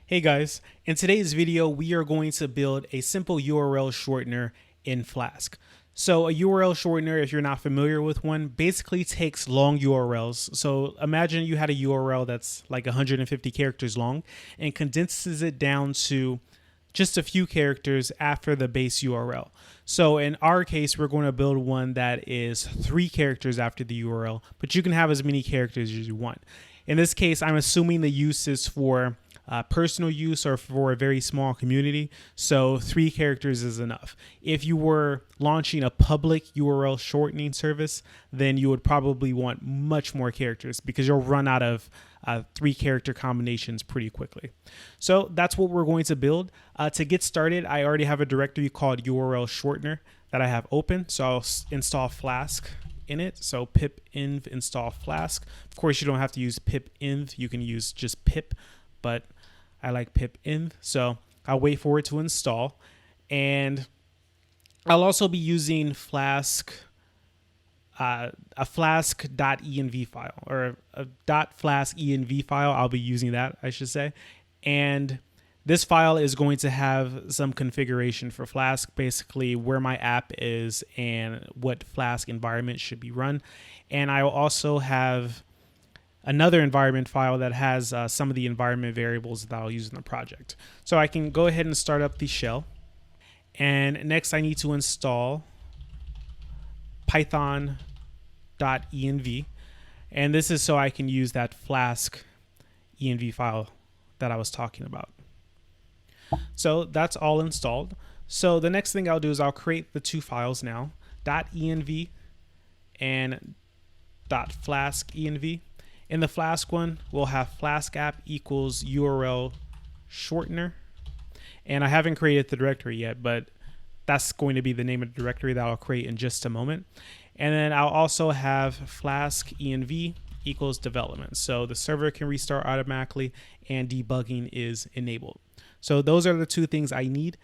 Hey guys, in today's video, we are going to build a simple URL shortener in Flask. So a URL shortener, if you're not familiar with one, basically takes long URLs. So imagine you had a URL that's like 150 characters long and condenses it down to just a few characters after the base URL. So in our case, we're going to build one that is 3 characters after the URL, but you can have as many characters as you want. In this case, I'm assuming the use is for personal use or for a very small community. So 3 characters is enough. If you were launching a public URL shortening service, then you would probably want much more characters because you'll run out of 3 character combinations pretty quickly. So that's what we're going to build. To get started, I already have a directory called URL shortener that I have open. So I'll install Flask in it. So pip inv install Flask. Of course, you don't have to use pip inv. You can use just pip, but I like pip inv. So I'll wait for it to install. And I'll also be using Flask, a flask.env file, or a .flask.env file. I'll be using that, I should say. And this file is going to have some configuration for Flask, basically where my app is and what Flask environment should be run. And I will also have another environment file that has some of the environment variables that I'll use in the project. So I can go ahead and start up the shell. And next I need to install python.env. And this is so I can use that Flask env file that I was talking about. So that's all installed. So the next thing I'll do is I'll create the 2 files now, .env and .flask.env. In the Flask one, we'll have Flask app equals URL shortener. And I haven't created the directory yet, but that's going to be the name of the directory that I'll create in just a moment. And then I'll also have Flask env equals development. So the server can restart automatically and debugging is enabled. So those are the 2 things I need.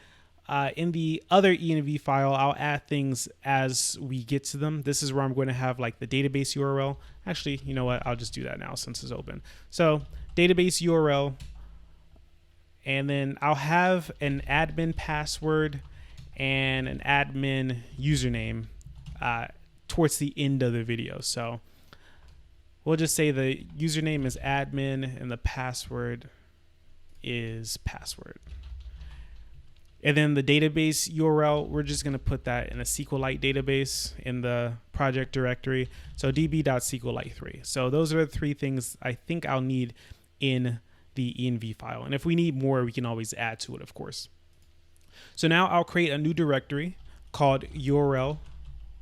In the other env file, I'll add things as we get to them. This is where I'm going to have like the database URL. Actually, you know what? I'll just do that now since it's open. So database URL, and then I'll have an admin password and an admin username towards the end of the video. So we'll just say the username is admin and the password is password. And then the database URL, we're just going to put that in a SQLite database in the project directory. So db.sqlite3. So those are the 3 things I think I'll need in the env file. And if we need more, we can always add to it, of course. So now I'll create a new directory called URL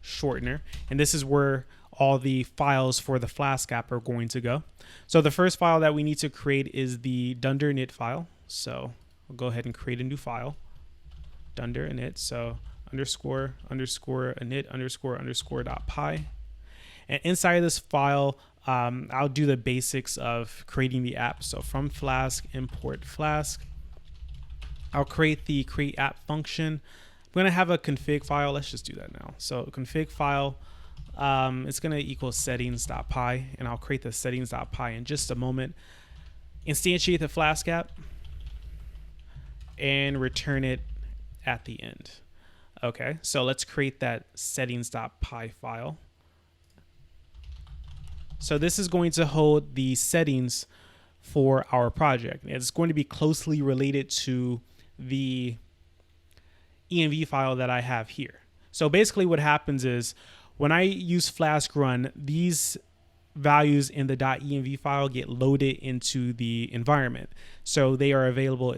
shortener. And this is where all the files for the Flask app are going to go. So the first file that we need to create is the dunder init file. So we'll go ahead and create a new file. Dunder init, so underscore init .py, and inside of this file I'll do the basics of creating the app. So from Flask, import Flask. I'll create the create app function. I'm going to have a config file. Let's just do that now. So config file, it's going to equal settings.py, and I'll create the settings.py in just a moment. Instantiate the Flask app and return it at the end. Okay, so let's create that settings.py file. So this is going to hold the settings for our project. It's going to be closely related to the env file that I have here. So basically what happens is when I use Flask run, these values in the .env file get loaded into the environment. So they are available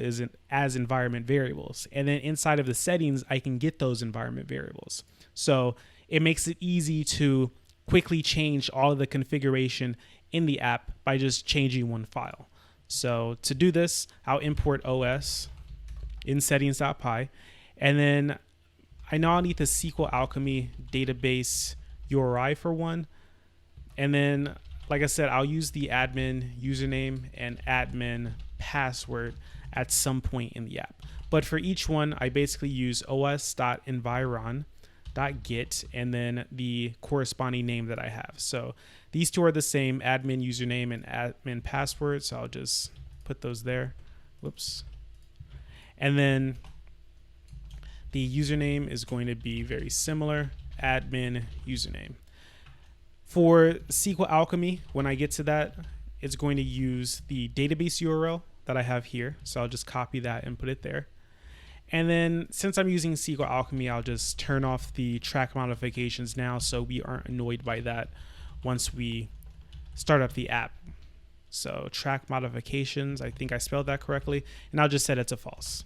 as environment variables. And then inside of the settings, I can get those environment variables. So it makes it easy to quickly change all of the configuration in the app by just changing one file. So to do this, I'll import OS in settings.py. And then I know I'll need the SQLAlchemy database URI for one. And then, like I said, I'll use the admin username and admin password at some point in the app. But for each one, I basically use os.environ.get and then the corresponding name that I have. So these 2 are the same, admin username and admin password. So I'll just put those there. Whoops. And then the username is going to be very similar, admin username. For SQLAlchemy, when I get to that, it's going to use the database URL that I have here. So I'll just copy that and put it there. And then since I'm using SQLAlchemy, I'll just turn off the track modifications now so we aren't annoyed by that once we start up the app. So track modifications, I think I spelled that correctly, and I'll just set it to false.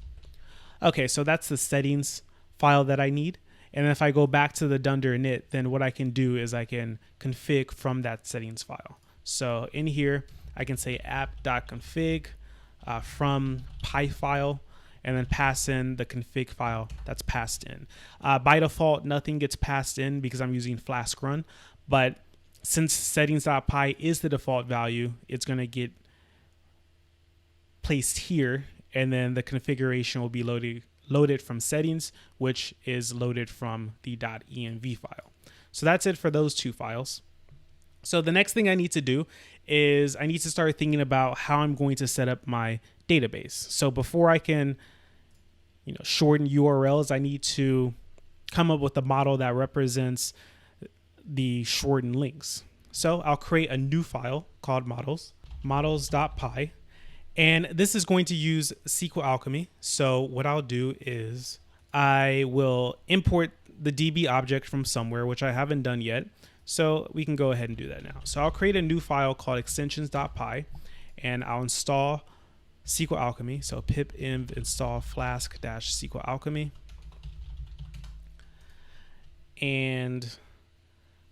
Okay, so that's the settings file that I need. And if I go back to the dunder init, then what I can do is I can config from that settings file. So in here, I can say app.config from py file, and then pass in the config file that's passed in. By default, nothing gets passed in because I'm using Flask run, but since settings.py is the default value, it's going to get placed here, and then the configuration will be loaded from settings, which is loaded from the .env file. So that's it for those two files. So the next thing I need to do is I need to start thinking about how I'm going to set up my database. So before I can, shorten URLs, I need to come up with a model that represents the shortened links. So I'll create a new file called models.py. And this is going to use SQLAlchemy. So what I'll do is I will import the DB object from somewhere, which I haven't done yet. So we can go ahead and do that now. So I'll create a new file called extensions.py, and I'll install SQLAlchemy. So pip inv install flask-SQLAlchemy. And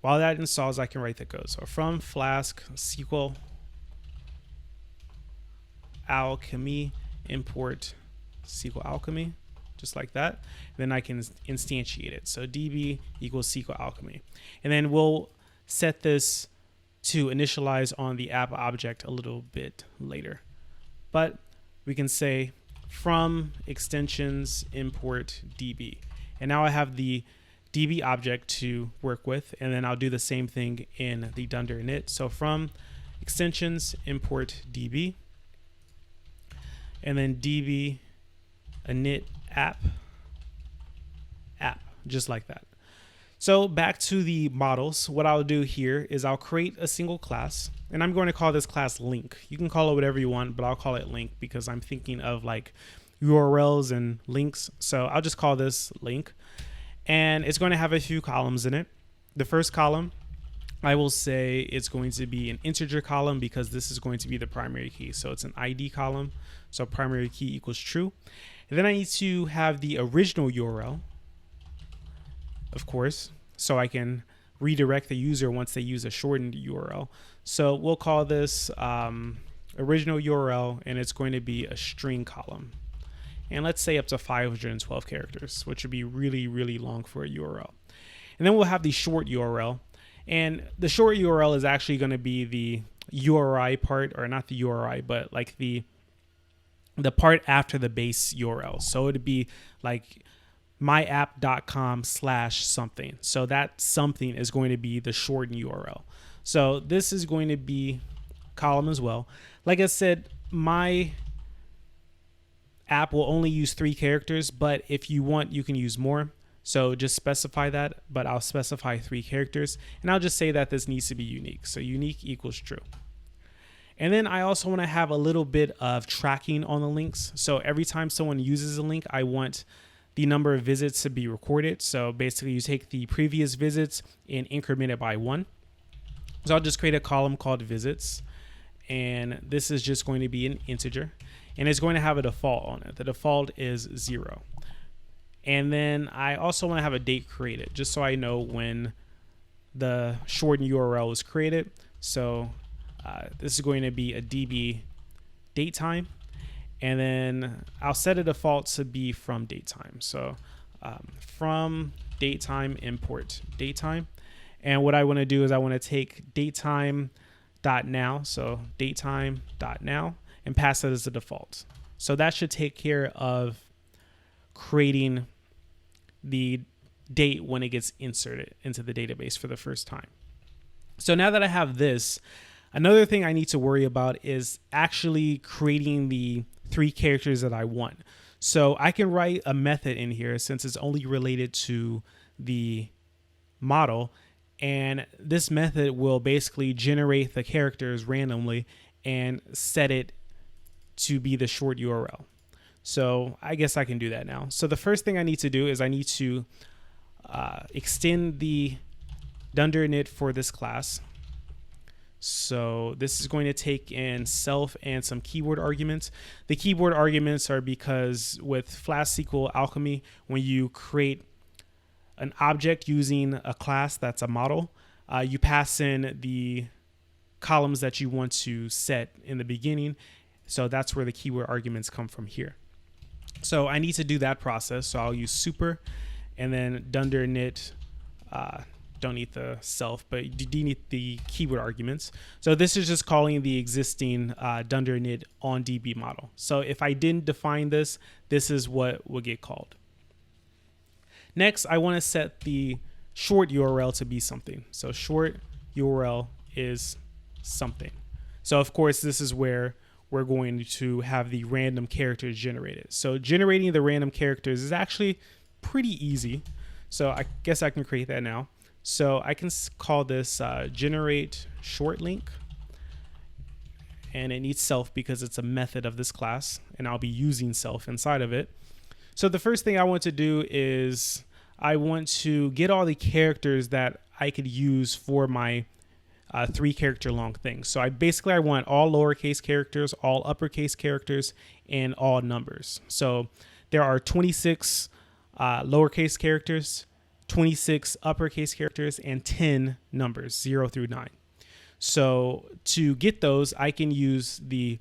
while that installs, I can write the code. So from Flask-SQLAlchemy import SQLAlchemy, just like that. Then I can instantiate it. So db equals SQLAlchemy. And then we'll set this to initialize on the app object a little bit later. But we can say from extensions import db. And now I have the DB object to work with, and then I'll do the same thing in the dunder init. So from extensions import db, and then db init app, just like that. So back to the models, what I'll do here is I'll create a single class, and I'm going to call this class link. You can call it whatever you want, but I'll call it link because I'm thinking of like URLs and links. So I'll just call this link. And it's going to have a few columns in it. The first column, I will say it's going to be an integer column because this is going to be the primary key. So it's an ID column. So primary key equals true. And then I need to have the original URL, of course, so I can redirect the user once they use a shortened URL. So we'll call this original URL, and it's going to be a string column. And let's say up to 512 characters, which would be really, really long for a URL. And then we'll have the short URL. And the short URL is actually going to be the URI part, or not the URI, but like the part after the base URL. So it'd be like myapp.com/something. So that something is going to be the shortened URL. So this is going to be column as well. Like I said, my app will only use 3 characters, but if you want, you can use more. So just specify that, but I'll specify 3 characters, and I'll just say that this needs to be unique. So unique equals true. And then I also want to have a little bit of tracking on the links. So every time someone uses a link, I want the number of visits to be recorded. So basically you take the previous visits and increment it by 1. So I'll just create a column called visits, and this is just going to be an integer, and it's going to have a default on it. The default is 0. And then I also want to have a date created, just so I know when the shortened URL was created. So this is going to be a db datetime, and then I'll set a default to be from datetime. So from datetime import datetime. And what I want to do is I want to take datetime.now, so datetime.now, and pass it as the default. So that should take care of creating the date when it gets inserted into the database for the first time. So now that I have this, another thing I need to worry about is actually creating the three characters that I want. So I can write a method in here since it's only related to the model. And this method will basically generate the characters randomly and set it to be the short URL. So I guess I can do that now. So the first thing I need to do is I need to extend the dunder init for this class. So this is going to take in self and some keyboard arguments. The keyboard arguments are because with Flask-SQLAlchemy, when you create an object using a class that's a model, you pass in the columns that you want to set in the beginning. So that's where the keyword arguments come from here. So I need to do that process. So I'll use super and then dunder init. Don't need the self, but you do need the keyword arguments. So this is just calling the existing dunder init on DB model. So if I didn't define this, this is what will get called. Next, I want to set the short URL to be something. So short URL is something. So of course, this is where we're going to have the random characters generated. So generating the random characters is actually pretty easy. So I guess I can create that now. So I can call this generate short link, and it needs self because it's a method of this class, and I'll be using self inside of it. So the first thing I want to do is I want to get all the characters that I could use for my 3 character long thing. So I want all lowercase characters, all uppercase characters, and all numbers. So there are 26 lowercase characters, 26 uppercase characters, and 10 numbers, 0 through 9. So to get those, I can use the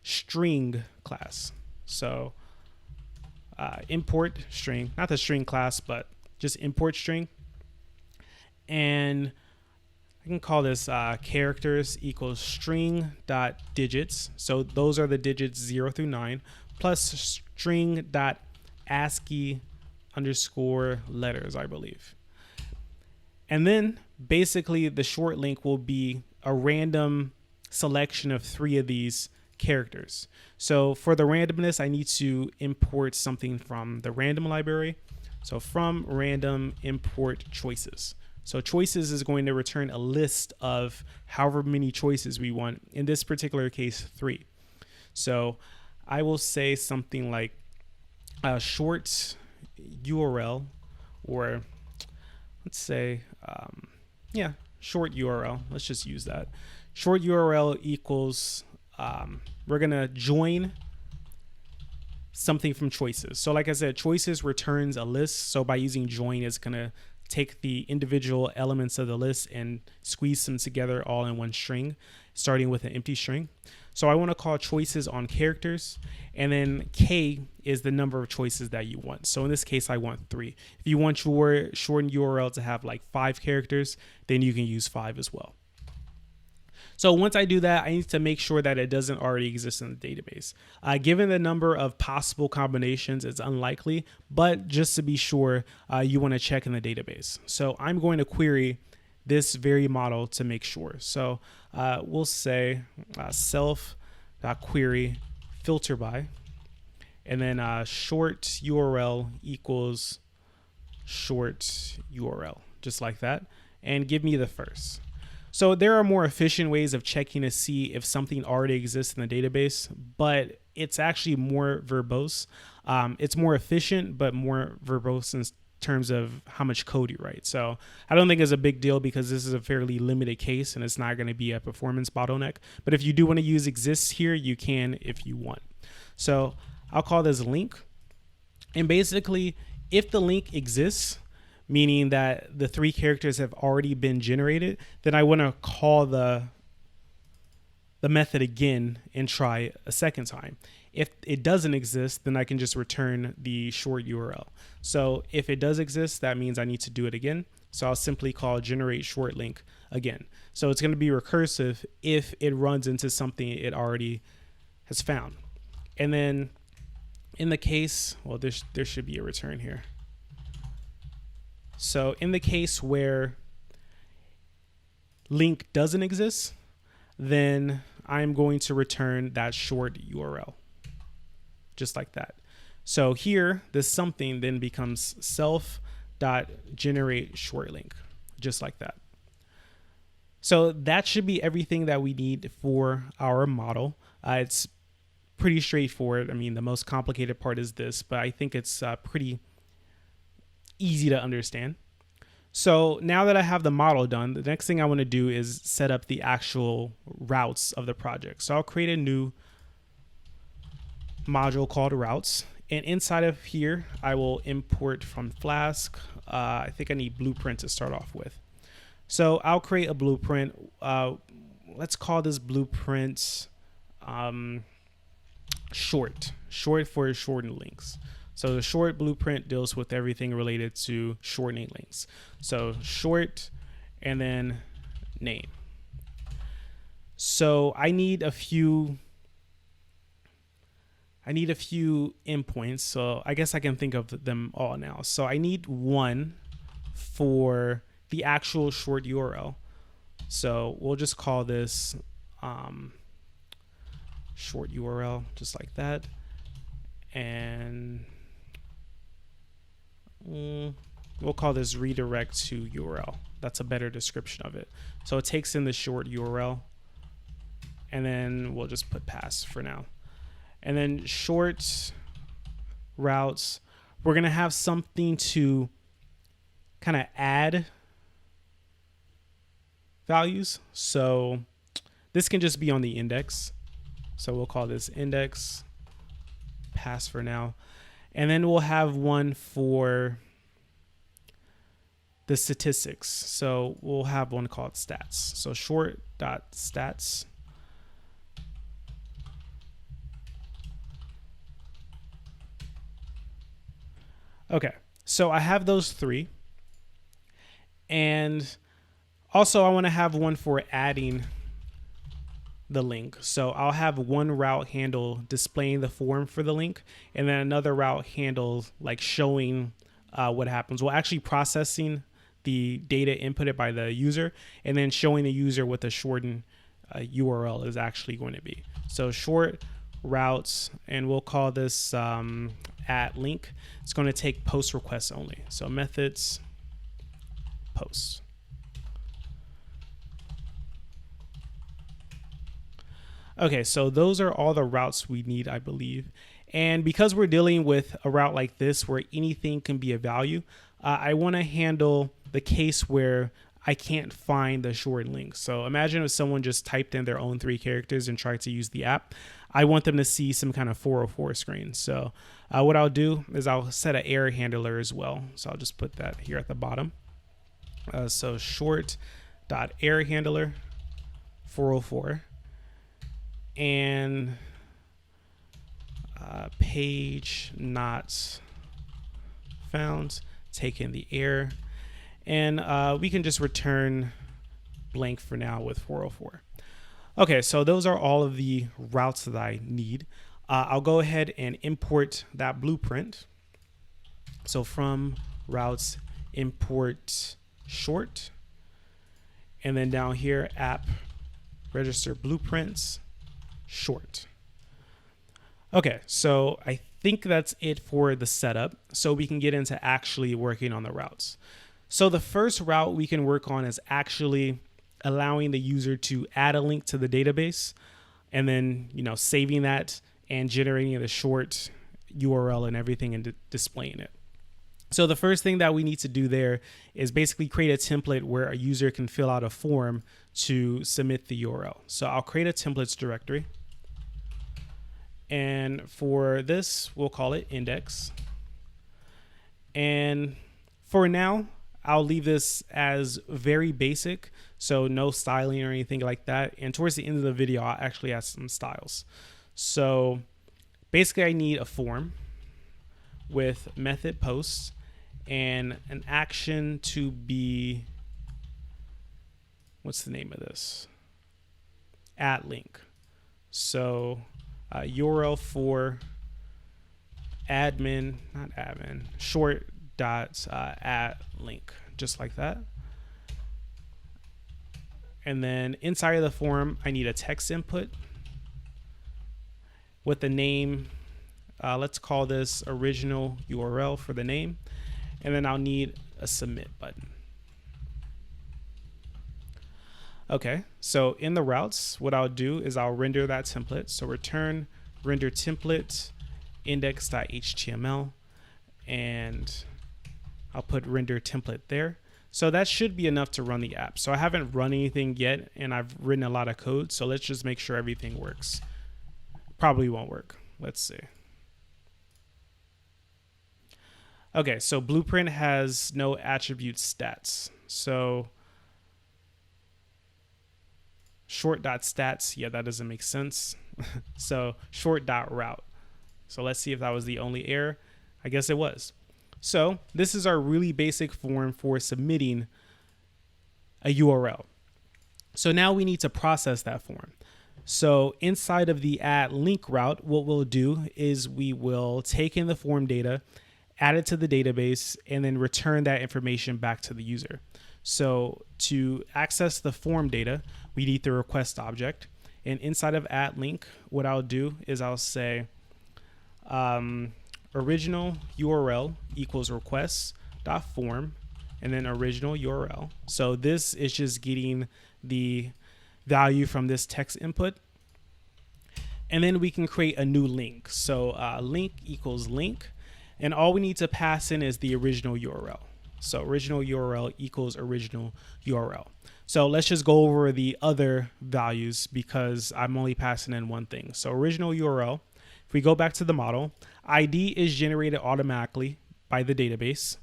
string class. So import string, not the string class, but just import string. And I can call this characters equals string dot digits. So those are the digits 0 through 9 plus string dot ASCII underscore letters, I believe. And then basically the short link will be a random selection of 3 of these characters. So for the randomness, I need to import something from the random library. So from random import choices. So choices is going to return a list of however many choices we want. In this particular case, 3. So I will say something like short URL, or let's say, short URL. Let's just use that. Short URL equals, we're going to join something from choices. So like I said, choices returns a list. So by using join, it's going to take the individual elements of the list and squeeze them together all in one string, starting with an empty string. So I want to call choices on characters, and then K is the number of choices that you want. So in this case, I want 3. If you want your shortened URL to have like 5 characters, then you can use 5 as well. So once I do that, I need to make sure that it doesn't already exist in the database. Given the number of possible combinations, it's unlikely, but just to be sure, you want to check in the database. So I'm going to query this very model to make sure. So we'll say self.query filter by, and then short URL equals short URL, just like that, and give me the first. So there are more efficient ways of checking to see if something already exists in the database, but it's actually more verbose. It's more efficient, but more verbose in terms of how much code you write. So I don't think it's a big deal because this is a fairly limited case and it's not going to be a performance bottleneck. But if you do want to use exists here, you can if you want. So I'll call this link. And basically, if the link exists, meaning that the 3 characters have already been generated, then I want to call the method again and try a second time. If it doesn't exist, then I can just return the short URL. So if it does exist, that means I need to do it again. So I'll simply call generate short link again. So it's going to be recursive if it runs into something it already has found. And then in the case, well, there should be a return here. So in the case where link doesn't exist, then I'm going to return that short URL. just like that. So here, this something then becomes self.generate short link, just like that. So that should be everything that we need for our model. It's pretty straightforward. I mean, the most complicated part is this, but I think it's pretty easy to understand. So now that I have the model done, the next thing I want to do is set up the actual routes of the project. So I'll create a new module called routes. And inside of here, I will import from Flask. I think I need blueprint to start off with. So I'll create a blueprint. Let's call this blueprint short for shortened links. So the short blueprint deals with everything related to shortening links. So short and then name. So I need a few endpoints. So I guess I can think of them all now. So I need one for the actual short URL. So we'll just call this short URL, just like that. And we'll call this redirect to URL. That's a better description of it. So it takes in the short URL, and then we'll just put pass for now. And then short routes, we're gonna have something to kind of add values. So this can just be on the index. So we'll call this index, pass for now. And then we'll have one for the statistics. So we'll have one called stats. So short.stats. Okay, so I have those three. And also I want to have one for adding the link. So I'll have one route handle displaying the form for the link, and then another route handle like showing what happens. Well, actually processing the data inputted by the user, and then showing the user what the shortened URL is actually going to be. So short routes, and we'll call this at link. It's going to take post requests only. So methods post. Okay, so those are all the routes we need, I believe. And because we're dealing with a route like this where anything can be a value, I want to handle the case where I can't find the short link. So imagine if someone just typed in their own 3 characters and tried to use the app. I want them to see some kind of 404 screen. So what I'll do is I'll set an error handler as well. So I'll just put that here at the bottom. So short.error handler 404. And page not found, take in the error, and we can just return blank for now with 404. Okay, so those are all of the routes that I need. I'll go ahead and import that blueprint. So from routes, import short, and then down here app register blueprints short. Okay, so I think that's it for the setup. So we can get into actually working on the routes. So the first route we can work on is actually allowing the user to add a link to the database, and then saving that and generating the short URL and everything and displaying it. So the first thing that we need to do there is basically create a template where a user can fill out a form to submit the URL. So I'll create a templates directory. And for this, we'll call it index. And for now, I'll leave this as very basic, so no styling or anything like that. And towards the end of the video, I'll actually add some styles. So basically, I need a form with method post and an action to be, what's the name of this? At link. So URL for admin, not admin, short dot at link, just like that. And then inside of the form, I need a text input with the name Let's call this original URL for the name. And then I'll need a submit button. Okay, so in the routes, what I'll do is I'll render that template. So return render template index.html, and I'll put render template there. So that should be enough to run the app. So I haven't run anything yet, and I've written a lot of code. So let's just make sure everything works. Probably won't work. Let's see. Okay, so Blueprint has no attribute stats. So short.stats, yeah, that doesn't make sense. So short.route. So let's see if that was the only error. I guess it was. So this is our really basic form for submitting a URL. So now we need to process that form. So inside of the add link route, what we'll do is we will take in the form data, add it to the database, and then return that information back to the user. So to access the form data, we need the request object. And inside of add link, what I'll do is I'll say original URL equals request.form, and then original URL. So this is just getting the value from this text input. And then we can create a new link. So link equals link. And all we need to pass in is the original URL. So original URL equals original URL. So let's just go over the other values because I'm only passing in one thing. So original URL, if we go back to the model, ID is generated automatically by the database.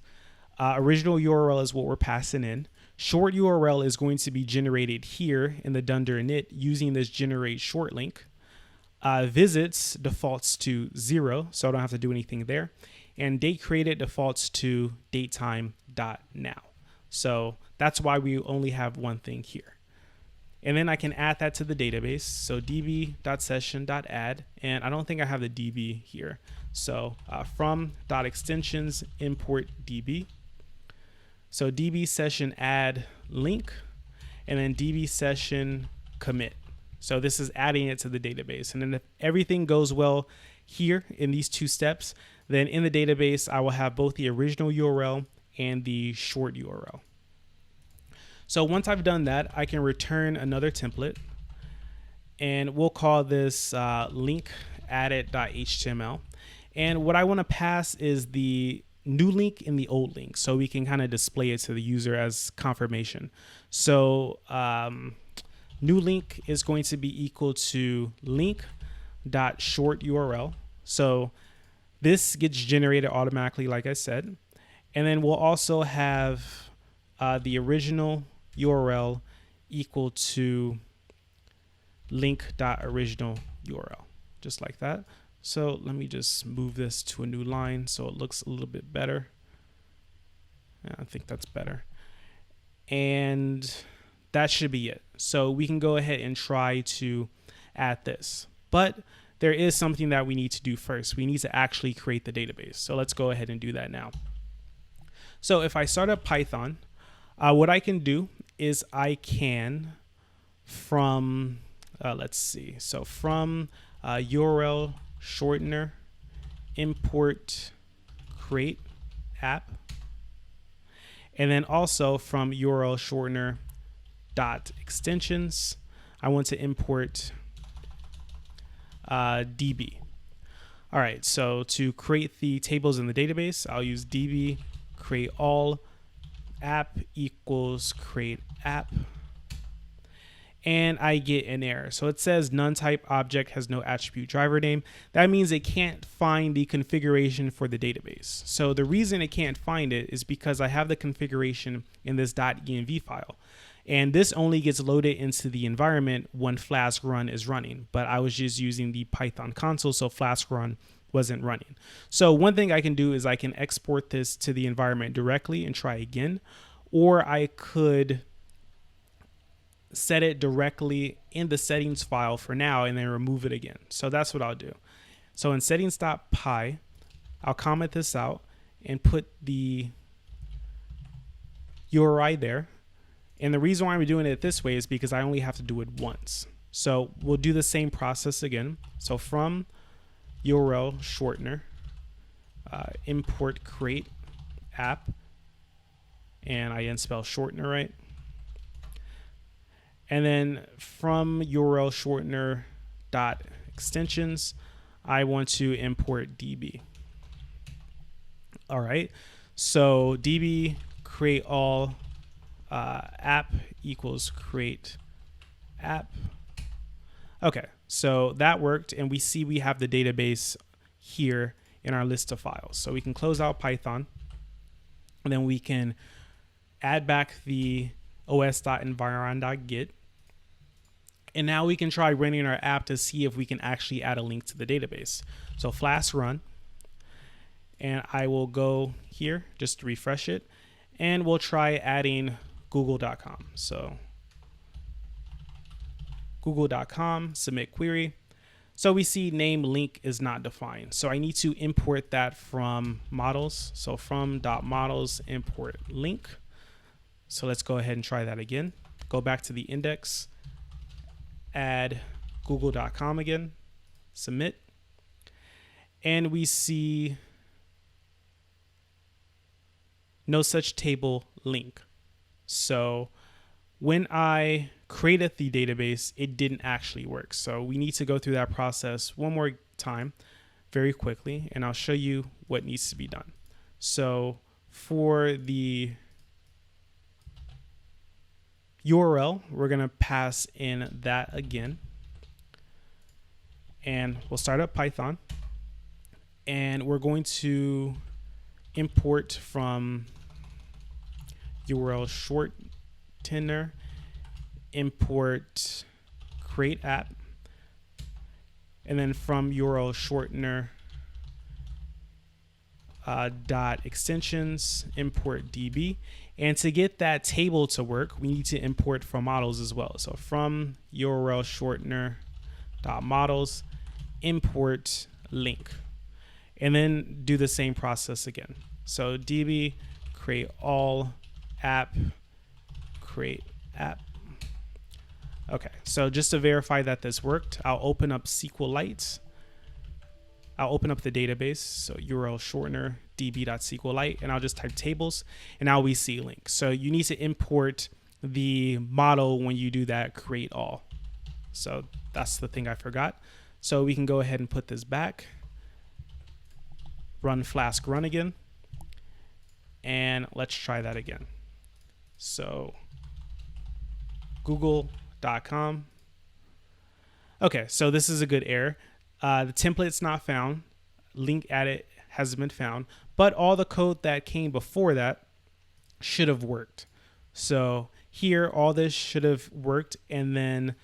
Original URL is what we're passing in. Short URL is going to be generated here in the dunder init using this generate short link. Visits defaults to 0, so I don't have to do anything there. And date created defaults to datetime.now. So that's why we only have one thing here. And then I can add that to the database. So db.session.add, and I don't think I have the db here. So from.extensions import db. So db session add link, and then db session commit. So this is adding it to the database. And then if everything goes well here in these two steps, then in the database, I will have both the original URL and the short URL. So once I've done that, I can return another template, and we'll call this link added.html. And what I want to pass is the new link and the old link, so we can kind of display it to the user as confirmation. So new link is going to be equal to link.short URL. So this gets generated automatically, like I said. And then we'll also have the original URL equal to link.original URL, just like that. So let me just move this to a new line so it looks a little bit better. Yeah, I think that's better. And that should be it. So we can go ahead and try to add this. But there is something that we need to do first. We need to actually create the database. So let's go ahead and do that now. So if I start up Python, what I can do is I can from, let's see. So from URL Shortener import create app. And then also from URL Shortener dot extensions, I want to import db. All right, so to create the tables in the database, I'll use db create all app equals create app, and I get an error. So it says none type object has no attribute driver name. That means it can't find the configuration for the database. So the reason it can't find it is because I have the configuration in this .env file. And this only gets loaded into the environment when Flask run is running. But I was just using the Python console, so Flask run wasn't running. So one thing I can do is I can export this to the environment directly and try again. Or I could set it directly in the settings file for now and then remove it again. So that's what I'll do. So in settings.py, I'll comment this out and put the URI there. And the reason why I'm doing it this way is because I only have to do it once. So we'll do the same process again. So from URL shortener, import create app, and I didn't spell shortener right. And then from URL shortener dot extensions, I want to import DB. All right, so DB create all app equals create app. Okay, so that worked, and we see we have the database here in our list of files. So we can close out Python, and then we can add back the os.environ.get. And now we can try running our app to see if we can actually add a link to the database. So Flask run, and I will go here just to refresh it, and we'll try adding google.com. So google.com, submit query. So we see name link is not defined. So I need to import that from models. So from .models import link. So let's go ahead and try that again. Go back to the index, add google.com again, submit. And we see no such table link. So when I created the database, it didn't actually work. So we need to go through that process one more time very quickly, and I'll show you what needs to be done. So for the URL, we're going to pass in that again. And we'll start up Python. And we're going to import from URL shortener, import create app, and then from URL shortener dot extensions import DB. And to get that table to work, we need to import from models as well. So from URL shortener dot models import link, and then do the same process again. So DB create all app create app. Okay, so just to verify that this worked, I'll open up SQLite. I'll open up the database, so URL shortener db.SQLite, and I'll just type tables, and now we see links. So you need to import the model when you do that create all. So that's the thing I forgot. So we can go ahead and put this back, run Flask run again, and let's try that again. So google.com. Okay, so this is a good error. The template's not found. Link added hasn't been found, but all the code that came before that should have worked. So here, all this should have worked, and then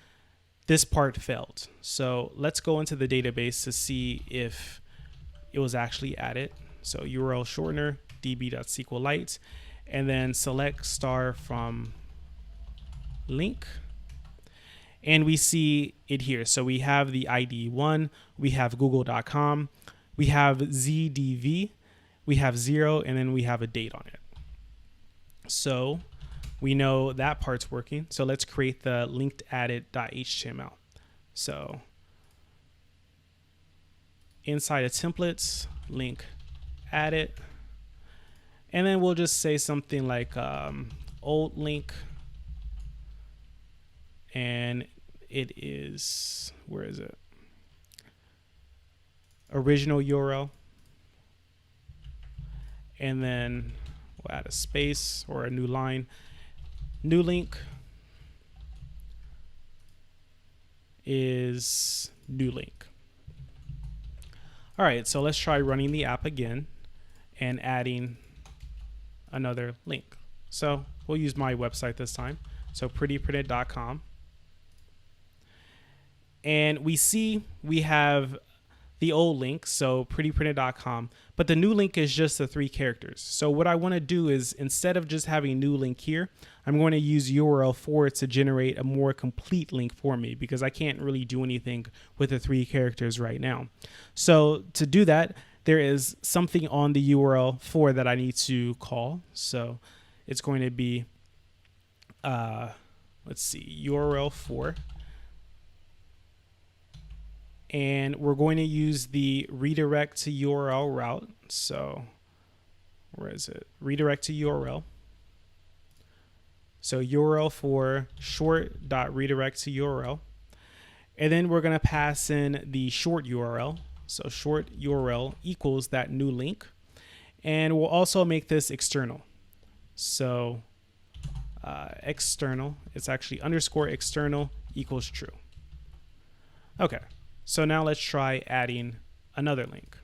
this part failed. So let's go into the database to see if it was actually added. So URL shortener db.SQLite, and then select star from link. And we see it here. So we have the ID 1, we have google.com, we have ZDV, we have 0, and then we have a date on it. So we know that part's working. So let's create the linked added.html. So inside of templates, link added, and then we'll just say something like old link. And it is, where is it? Original URL. And then we'll add a space or a new line. New link is new link. All right, so let's try running the app again and adding another link. So we'll use my website this time. So prettyprinted.com. And we see we have the old link, so prettyprinted.com, but the new link is just the 3 characters. So what I want to do is, instead of just having new link here, I'm going to use URL4 to generate a more complete link for me, because I can't really do anything with the 3 characters right now. So to do that, there is something on the URL4 that I need to call. So it's going to be, let's see, URL4. and we're going to use the redirect to URL route. So where is it? Redirect to URL. So URL for short.redirect to URL. And then we're going to pass in the short URL. So short URL equals that new link. And we'll also make this external. So external, it's actually underscore external equals true. Okay, so now let's try adding another link.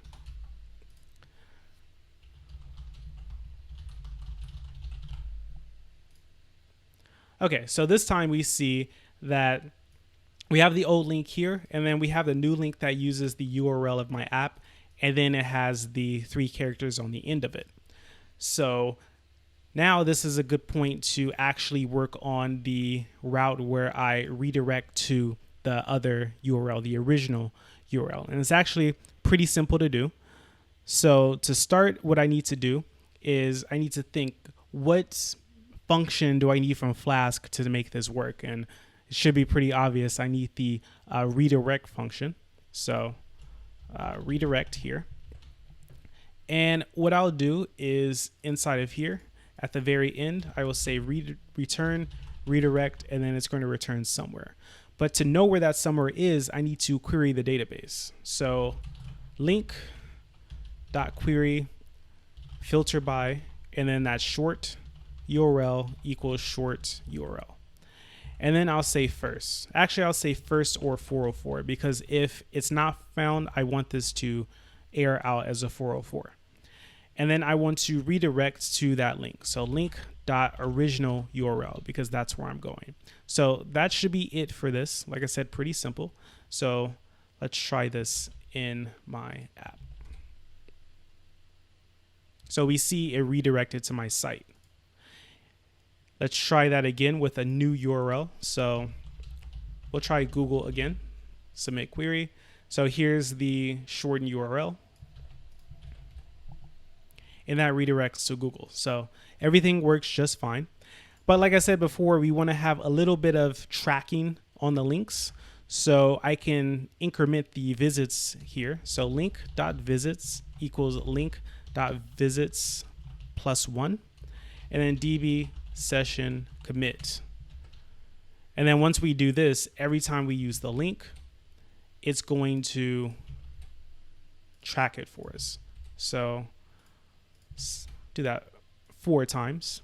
Okay, so this time we see that we have the old link here, and then we have the new link that uses the URL of my app, and then it has the 3 characters on the end of it. So now this is a good point to actually work on the route where I redirect to the other URL, the original URL. And it's actually pretty simple to do. So to start, what I need to do is I need to think, what function do I need from Flask to make this work? And it should be pretty obvious. I need the redirect function. So redirect here. And what I'll do is inside of here, at the very end, I will say return, redirect, and then it's going to return somewhere. But to know where that somewhere is, I need to query the database. So link.query filter by, and then that short URL equals short URL. And then I'll say first. Actually, I'll say first or 404, because if it's not found, I want this to error out as a 404. And then I want to redirect to that link. So link.original URL, because that's where I'm going. So that should be it for this. Like I said, pretty simple. So let's try this in my app. So we see it redirected to my site. Let's try that again with a new URL. So we'll try Google again, submit query. So here's the shortened URL. And that redirects to Google. So everything works just fine. But like I said before, we want to have a little bit of tracking on the links. So I can increment the visits here. So link.visits equals link.visits plus 1. And then db session commit. And then once we do this, every time we use the link, it's going to track it for us. So do that 4 times.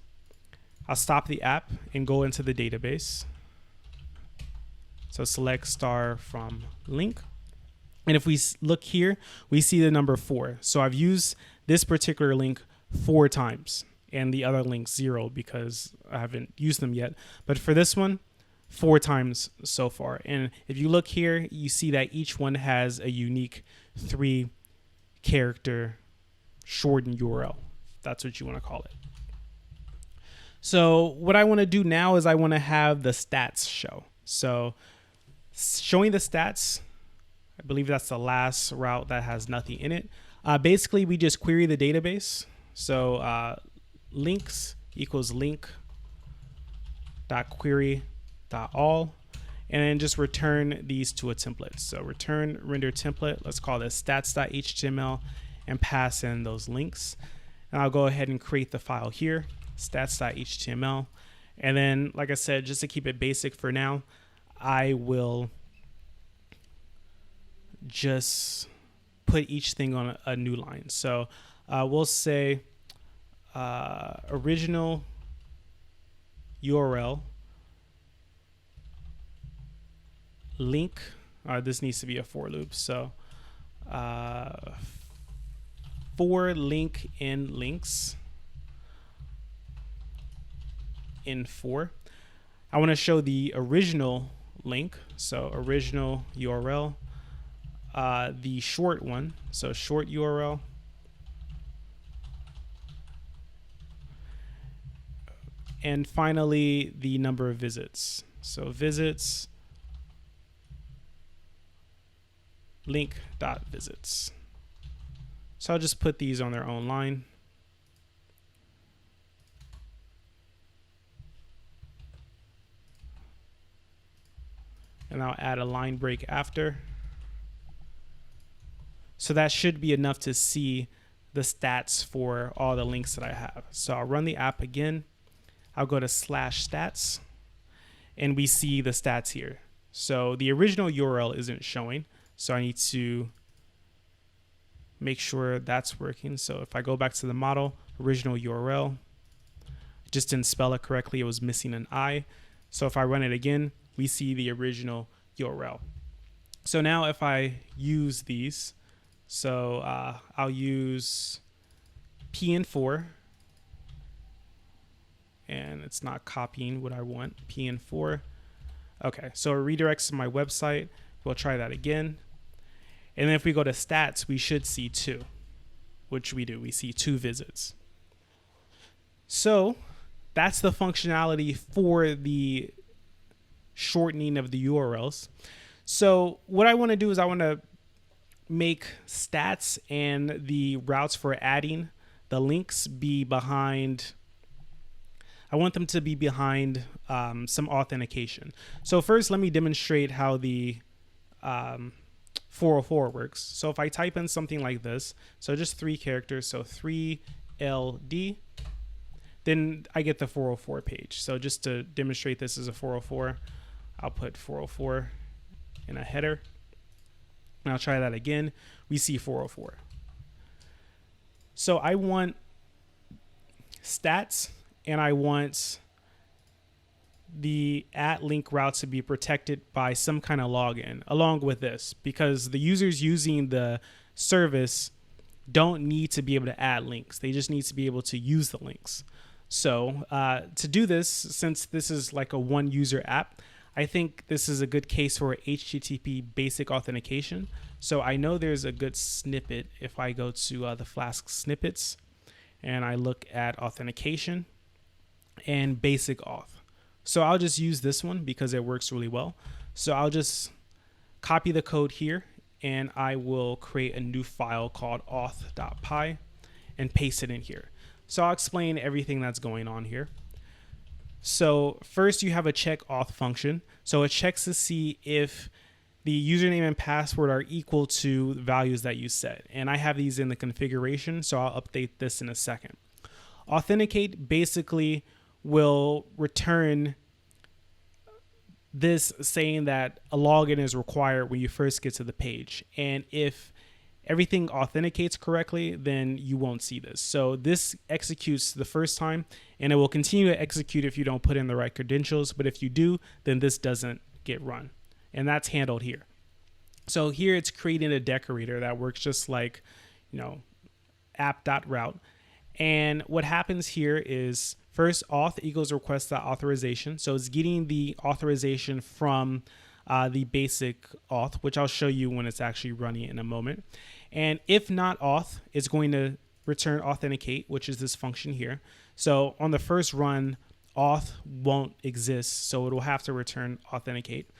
I'll stop the app and go into the database. So select star from link. And if we look here, we see the number 4. So I've used this particular link 4 times, and the other link 0 because I haven't used them yet. But for this one, 4 times so far. And if you look here, you see that each one has a unique 3-character shortened URL. That's what you want to call it. So what I want to do now is I want to have the stats show. So showing the stats, I believe that's the last route that has nothing in it. Basically, we just query the database. So links equals link.query.all, and then just return these to a template. So return render template. Let's call this stats.html and pass in those links. And I'll go ahead and create the file here, stats.html. And then, like I said, just to keep it basic for now, I will just put each thing on a new line. So we'll say original URL link. This needs to be a for loop. So for link in links in for. I want to show the original link. So original URL, the short one. So short URL. And finally, the number of visits. So visits link.visits. So I'll just put these on their own line. And I'll add a line break after. So that should be enough to see the stats for all the links that I have. So I'll run the app again. I'll go to /stats and we see the stats here. So the original URL isn't showing. So I need to make sure that's working. So if I go back to the model, original URL, just didn't spell it correctly. It was missing an I. So if I run it again, we see the original URL. So now if I use these, so I'll use PN4, and it's not copying what I want, PN4. Okay, so it redirects to my website. We'll try that again. And then if we go to stats, we should see 2, which we do. We see 2 visits. So that's the functionality for the shortening of the URLs. So what I want to do is I want to make stats and the routes for adding the links be behind. I want them to be behind some authentication. So first, let me demonstrate how the 404 works. So if I type in something like this, so just 3 characters, so 3LD, then I get the 404 page. So just to demonstrate this as a 404, I'll put 404 in a header. And I'll try that again. We see 404. So I want stats and I want the @link routes to be protected by some kind of login along with this, because the users using the service don't need to be able to add links. They just need to be able to use the links. So to do this, since this is like a one user app, I think this is a good case for HTTP basic authentication. So I know there's a good snippet if I go to the Flask snippets and I look at authentication and basic auth. So I'll just use this one because it works really well. So I'll just copy the code here and I will create a new file called auth.py and paste it in here. So I'll explain everything that's going on here. So first you have a check auth function. So it checks to see if the username and password are equal to the values that you set. And I have these in the configuration, so I'll update this in a second. Authenticate basically will return this saying that a login is required when you first get to the page. And if everything authenticates correctly, then you won't see this. So this executes the first time and it will continue to execute if you don't put in the right credentials. But if you do, then this doesn't get run. And that's handled here. So here it's creating a decorator that works just like, app.route. And what happens here is first auth equals request.authorization. So it's getting the authorization from the basic auth, which I'll show you when it's actually running in a moment. And if not auth, it's going to return authenticate, which is this function here. So on the first run, auth won't exist, so it will have to return authenticate.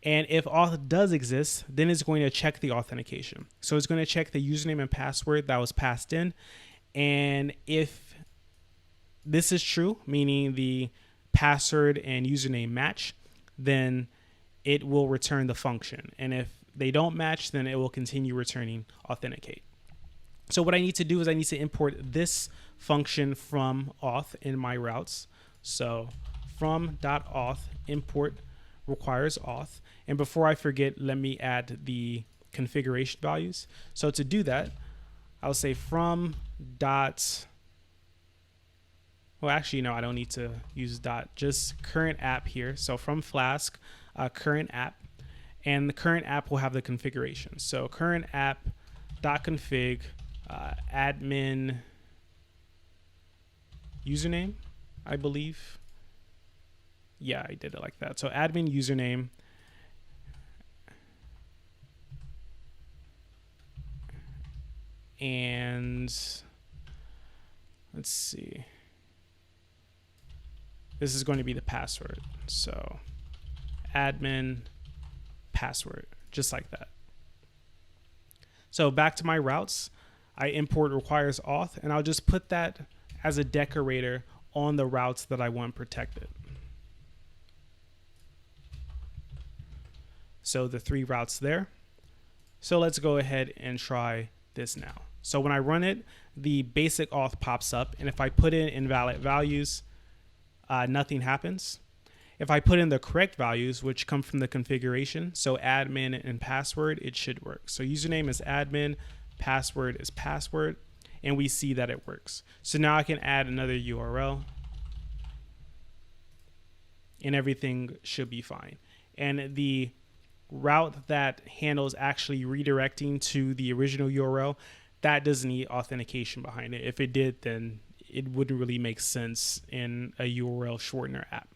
And if auth does exist, then it's going to check the authentication. So it's going to check the username and password that was passed in. And if this is true, meaning the password and username match, then it will return the function. And if they don't match, then it will continue returning authenticate. So what I need to do is I need to import this function from auth in my routes. So from.auth import requires auth. And before I forget, let me add the configuration values. So to do that, I'll say from dot, well, actually, no, I don't need to use dot, just current app here. So from Flask, current app, and the current app will have the configuration. So current app dot config admin username, I believe. Yeah, I did it like that. So admin username and let's see. This is going to be the password. So admin password, just like that. So back to my routes, I import requires auth, and I'll just put that as a decorator on the routes that I want protected. So the 3 routes there. So let's go ahead and try this now. So when I run it, the basic auth pops up, and if I put in invalid values, nothing happens. If I put in the correct values, which come from the configuration, so admin and password, it should work. So username is admin, password is password, and we see that it works. So now I can add another URL, and everything should be fine. And the route that handles actually redirecting to the original URL, that doesn't need authentication behind it. If it did, then it wouldn't really make sense in a URL shortener app.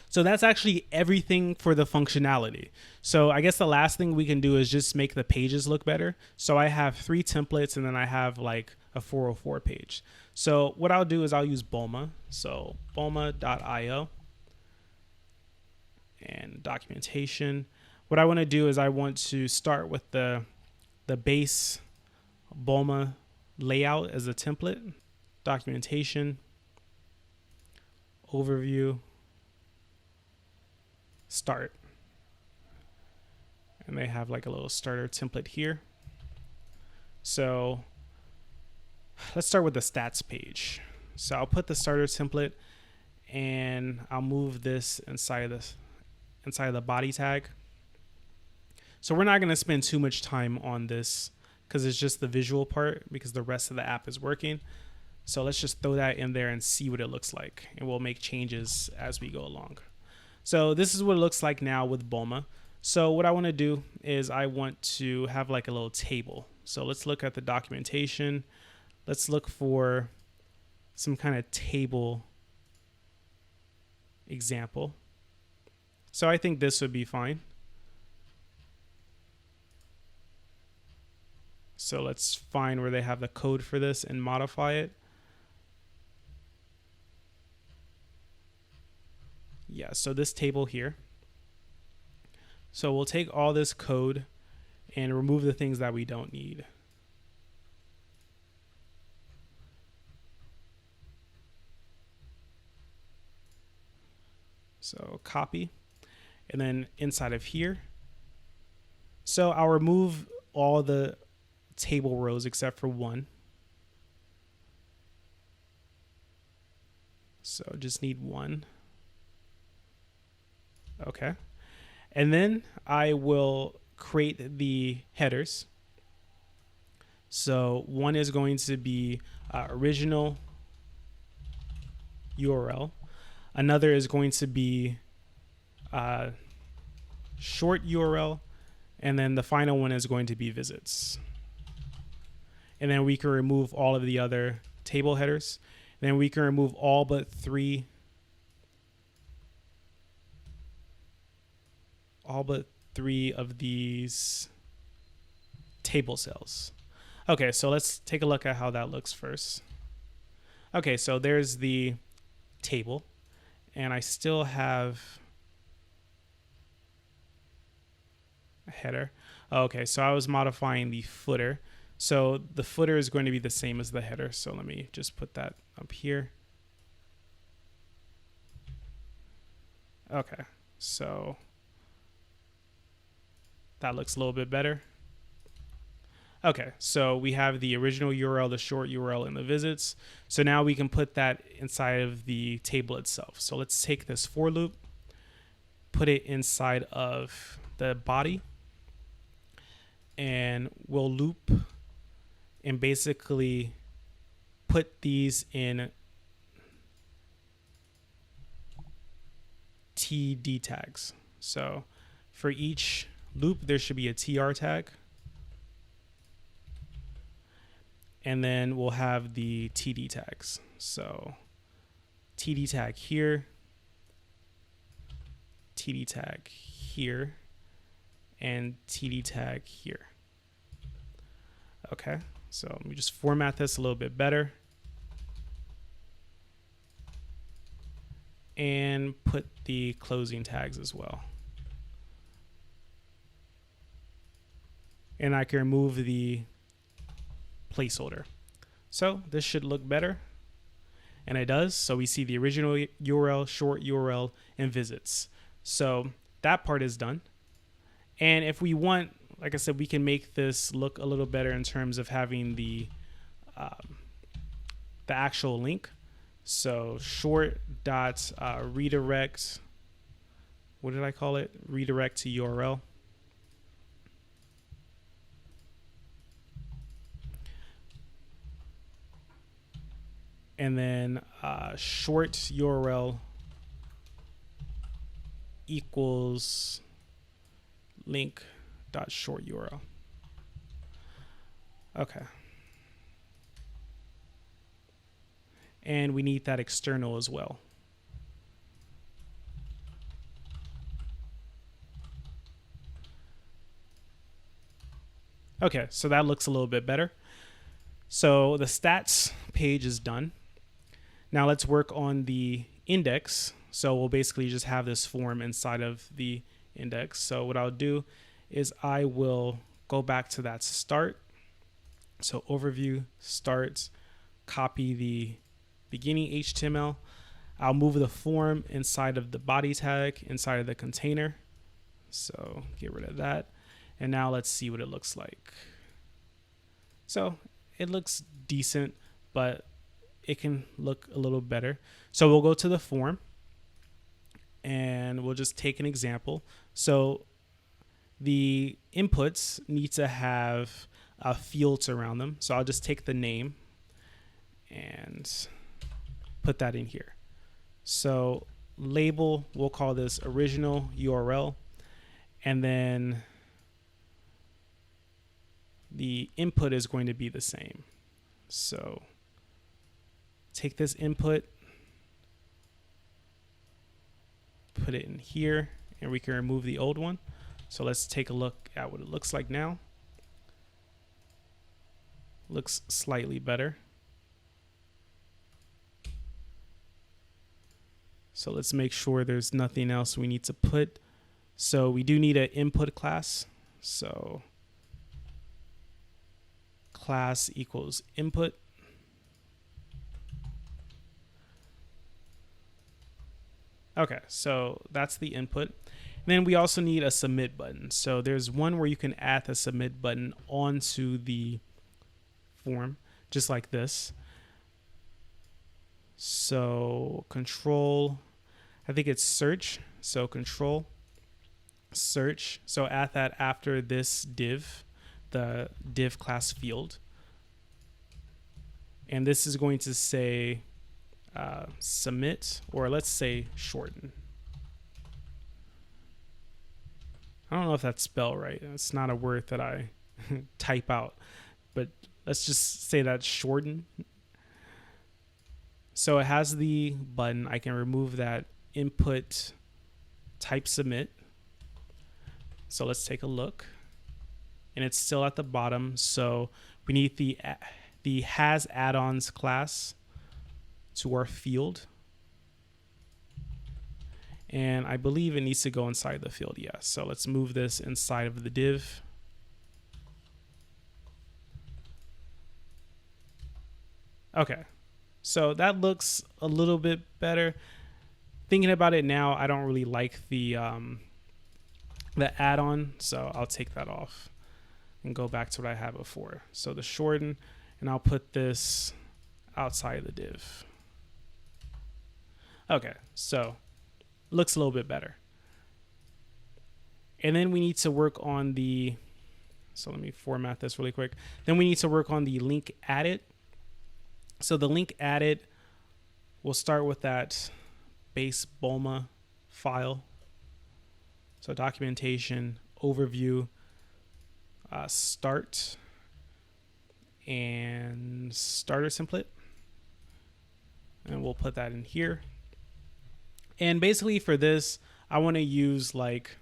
So that's actually everything for the functionality. So I guess the last thing we can do is just make the pages look better. So I have 3 templates, and then I have like a 404 page. So what I'll do is I'll use Bulma. So bulma.io and documentation. What I want to do is I want to start with the base Bulma layout as a template, documentation, overview, start. And they have like a little starter template here. So let's start with the stats page. So I'll put the starter template, and I'll move this inside of the body tag. So we're not going to spend too much time on this because it's just the visual part, because the rest of the app is working. So let's just throw that in there and see what it looks like, and we'll make changes as we go along. So this is what it looks like now with Bulma. So what I want to do is I want to have like a little table. So let's look at the documentation. Let's look for some kind of table example. So I think this would be fine. So let's find where they have the code for this and modify it. Yeah, so this table here. So we'll take all this code and remove the things that we don't need. So copy, and then inside of here. So I'll remove all the table rows except for one. So just need one. Okay. And then I will create the headers. So one is going to be original URL. Another is going to be short URL. And then the final one is going to be visits. And then we can remove all of the other table headers. And then we can remove all but three of these table cells. Okay, so let's take a look at how that looks first. Okay, so there's the table, and I still have a header. Okay, so I was modifying the footer. So the footer is going to be the same as the header. So let me just put that up here. Okay, so that looks a little bit better. Okay, so we have the original URL, the short URL, and the visits. So now we can put that inside of the table itself. So let's take this for loop, put it inside of the body, and we'll loop and basically put these in TD tags. So for each loop, there should be a TR tag. And then we'll have the TD tags. So TD tag here, TD tag here, and TD tag here. Okay, so let me just format this a little bit better. And put the closing tags as well. And I can remove the placeholder. So this should look better. And it does. So we see the original URL, short URL, and visits. So that part is done. And if we want like I said, we can make this look a little better in terms of having the actual link. So short dot redirect, what did I call it? Redirect to URL. And then short URL equals link dot short URL. Okay. And we need that external as well. Okay, so that looks a little bit better. So the stats page is done. Now let's work on the index. So we'll basically just have this form inside of the index. So what I'll do is I will go back to that start. So overview, start, copy the beginning HTML. I'll move the form inside of the body tag, inside of the container. So get rid of that. And now let's see what it looks like. So it looks decent, but it can look a little better. So we'll go to the form and we'll just take an example. So the inputs need to have fields around them. So I'll just take the name and put that in here. So label, we'll call this original URL, and then the input is going to be the same. So take this input, put it in here, and we can remove the old one. So let's take a look at what it looks like now. Looks slightly better. So let's make sure there's nothing else we need to put. So we do need an input class. So class equals input. Okay, so that's the input. And then we also need a submit button. So there's one where you can add the submit button onto the form, just like this. So control, I think it's search. So control search. So add that after this div, the div class field. And this is going to say submit, or let's say shorten. I don't know if that's spelled right. It's not a word that I type out, but let's just say that's shorten. So it has the button. I can remove that input type submit. So let's take a look, and it's still at the bottom. So we need the has add-ons class to our field, and I believe it needs to go inside the field. Yeah, so let's move this inside of the div. Okay, so that looks a little bit better. Thinking about it now, I don't really like the add-on, so I'll take that off and go back to what I had before. So the shorten, and I'll put this outside the div. Okay, so looks a little bit better. And then we need to work on the, so let me format this really quick. Then we need to work on the link added. So the link added, we'll start with that base Bulma file. So documentation, overview, start, and starter template. And we'll put that in here. And basically for this, I want to use like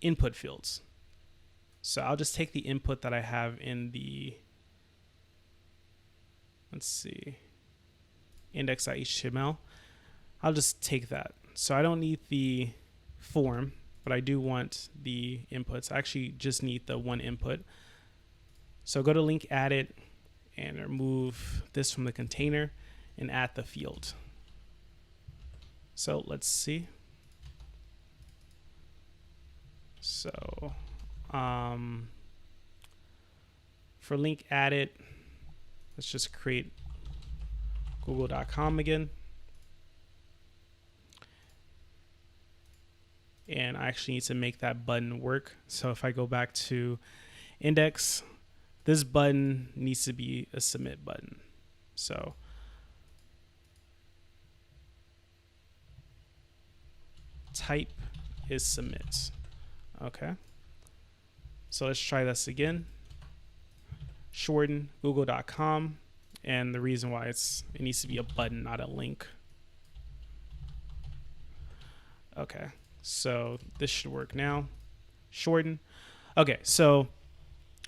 input fields. So I'll just take the input that I have in the, let's see, index.html. I'll just take that. So I don't need the form, but I do want the inputs. I actually just need the one input. So go to link added and remove this from the container and add the field. So let's see. So for link added, let's just create google.com again. And I actually need to make that button work. So if I go back to index, this button needs to be a submit button. So type is submit. Okay. So let's try this again. Shorten google.com. And the reason why it needs to be a button, not a link. Okay. So this should work now. Shorten. Okay. So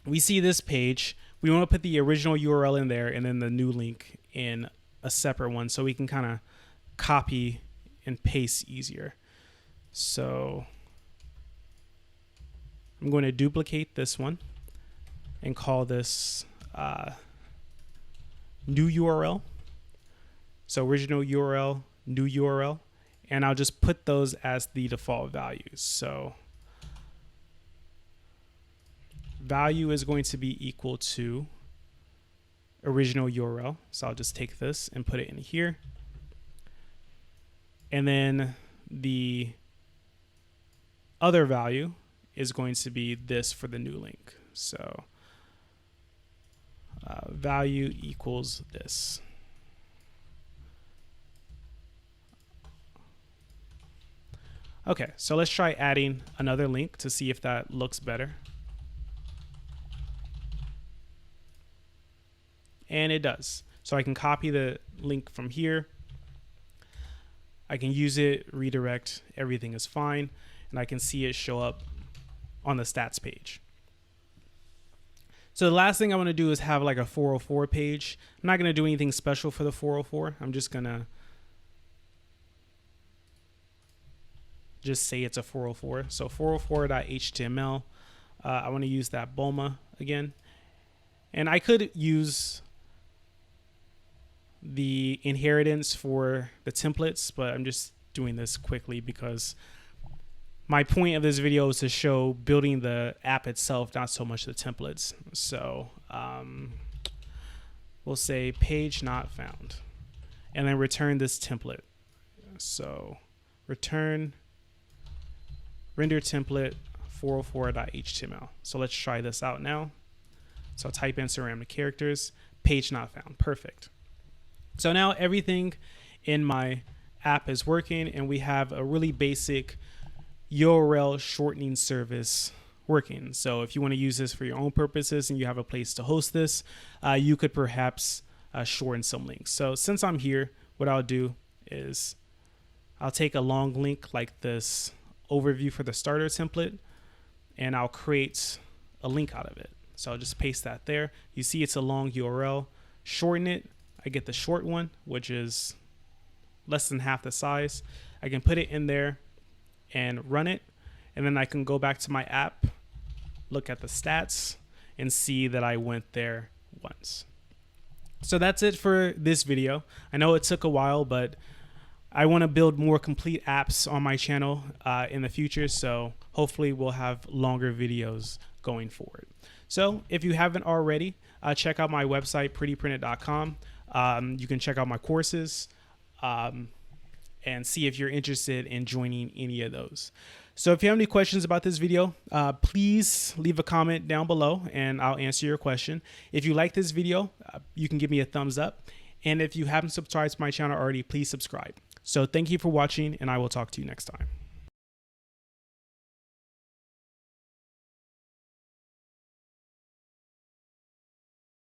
we see this page. We want to put the original URL in there and then the new link in a separate one so we can kind of copy and paste easier. So I'm going to duplicate this one and call this new URL. So original URL, new URL, and I'll just put those as the default values. So value is going to be equal to original URL. So I'll just take this and put it in here. And then the other value is going to be this for the new link. So value equals this. Okay, so let's try adding another link to see if that looks better. And it does. So I can copy the link from here. I can use it, redirect, everything is fine. And I can see it show up on the stats page. So the last thing I want to do is have like a 404 page. I'm not going to do anything special for the 404. I'm just going to just say it's a 404. So 404.html. I want to use that BOMA again. And I could use the inheritance for the templates, but I'm just doing this quickly because my point of this video is to show building the app itself, not so much the templates. So we'll say page not found and then return this template. So return render template 404.html. So let's try this out now. So I'll type in ceramic characters, page not found. Perfect. So now everything in my app is working and we have a really basic URL shortening service working. So if you want to use this for your own purposes and you have a place to host this, you could perhaps shorten some links. So since I'm here, what I'll do is I'll take a long link like this overview for the starter template and I'll create a link out of it. So I'll just paste that there. You see it's a long URL. Shorten it. I get the short one, which is less than half the size. I can put it in there and run it. And then I can go back to my app, look at the stats, and see that I went there once. So that's it for this video. I know it took a while, but I want to build more complete apps on my channel in the future. So hopefully we'll have longer videos going forward. So if you haven't already, check out my website, prettyprinted.com. You can check out my courses and see if you're interested in joining any of those. So if you have any questions about this video, please leave a comment down below and I'll answer your question. If you like this video, you can give me a thumbs up. And if you haven't subscribed to my channel already, please subscribe. So thank you for watching and I will talk to you next time.